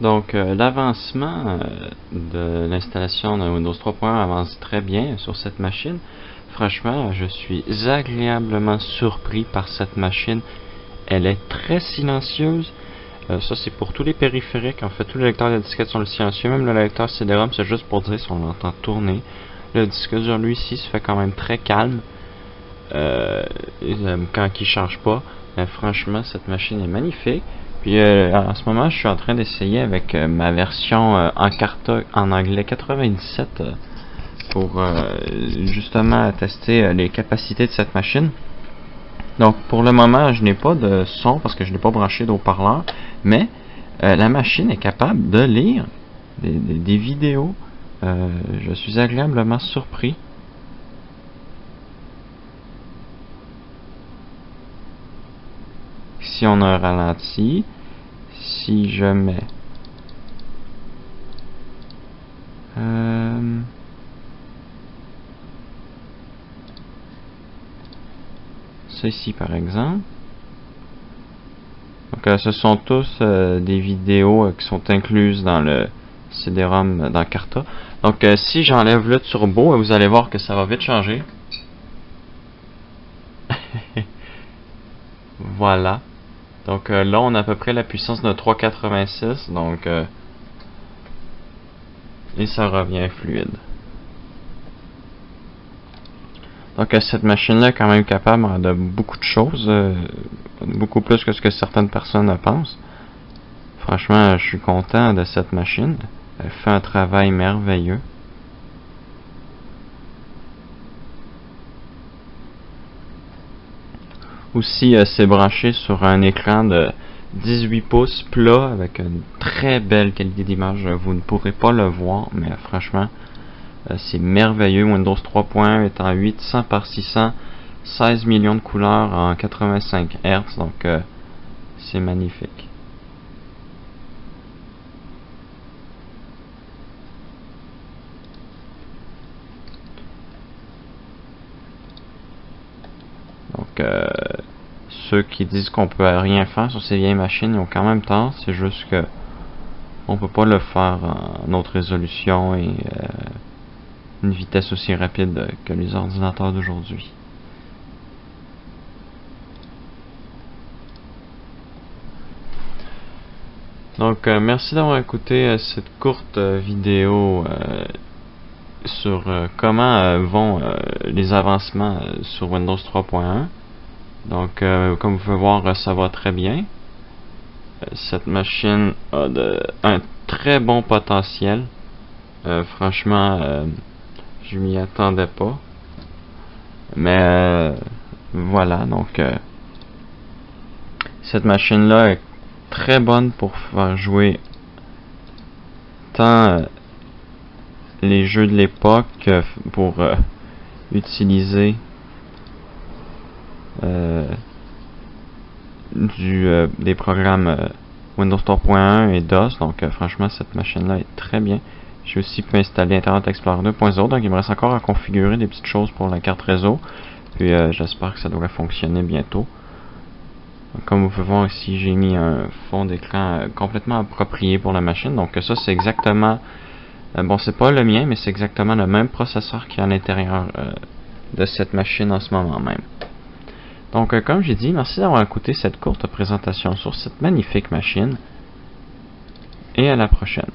Donc, l'avancement de l'installation de Windows 3.1 avance très bien sur cette machine. Franchement, je suis agréablement surpris par cette machine. Elle est très silencieuse. Ça, c'est pour tous les périphériques. En fait, tous les lecteurs de disquettes sont silencieux. Même le lecteur CD-ROM, c'est juste pour dire si on l'entend tourner. Le disque dur, lui, ici, se fait quand même très calme quand il ne charge pas. Mais franchement, cette machine est magnifique. Puis en ce moment, je suis en train d'essayer avec ma version Encarta en anglais 97 pour justement tester les capacités de cette machine. Donc pour le moment, je n'ai pas de son parce que je n'ai pas branché d'haut-parleur, mais la machine est capable de lire des vidéos. Je suis agréablement surpris. Si on a un ralenti, si je mets ça ici par exemple, donc ce sont tous des vidéos qui sont incluses dans le CD-ROM d'Encarta. Donc si j'enlève le turbo, vous allez voir que ça va vite changer. Voilà. Donc là, on a à peu près la puissance de 386, donc et ça revient fluide. Donc cette machine-là est quand même capable de beaucoup de choses, beaucoup plus que ce que certaines personnes pensent. Franchement, je suis content de cette machine. Elle fait un travail merveilleux. Aussi, c'est branché sur un écran de 18 pouces plat avec une très belle qualité d'image. Vous ne pourrez pas le voir, mais franchement, c'est merveilleux. Windows 3.1 est en 800 par 600, 16 millions de couleurs en 85 Hz, donc c'est magnifique. Donc, ceux qui disent qu'on peut rien faire sur ces vieilles machines, ils ont quand même tort. C'est juste que on peut pas le faire en haute résolution et une vitesse aussi rapide que les ordinateurs d'aujourd'hui. Donc, merci d'avoir écouté cette courte vidéo sur comment vont les avancements sur Windows 3.1. Donc, comme vous pouvez voir, ça va très bien. Cette machine a un très bon potentiel. Franchement, je m'y attendais pas. Mais voilà, donc cette machine-là est très bonne pour faire jouer tant les jeux de l'époque que pour utiliser des programmes Windows 3.1 et DOS. Donc franchement, cette machine-là est très bien. J'ai aussi pu installer Internet Explorer 2.0, donc il me reste encore à configurer des petites choses pour la carte réseau. Puis j'espère que ça devrait fonctionner bientôt. Donc, comme vous pouvez voir ici, j'ai mis un fond d'écran complètement approprié pour la machine. Donc ça, c'est exactement... bon, c'est pas le mien, mais c'est exactement le même processeur qui est à l'intérieur de cette machine en ce moment même. Donc, comme j'ai dit, merci d'avoir écouté cette courte présentation sur cette magnifique machine. Et à la prochaine.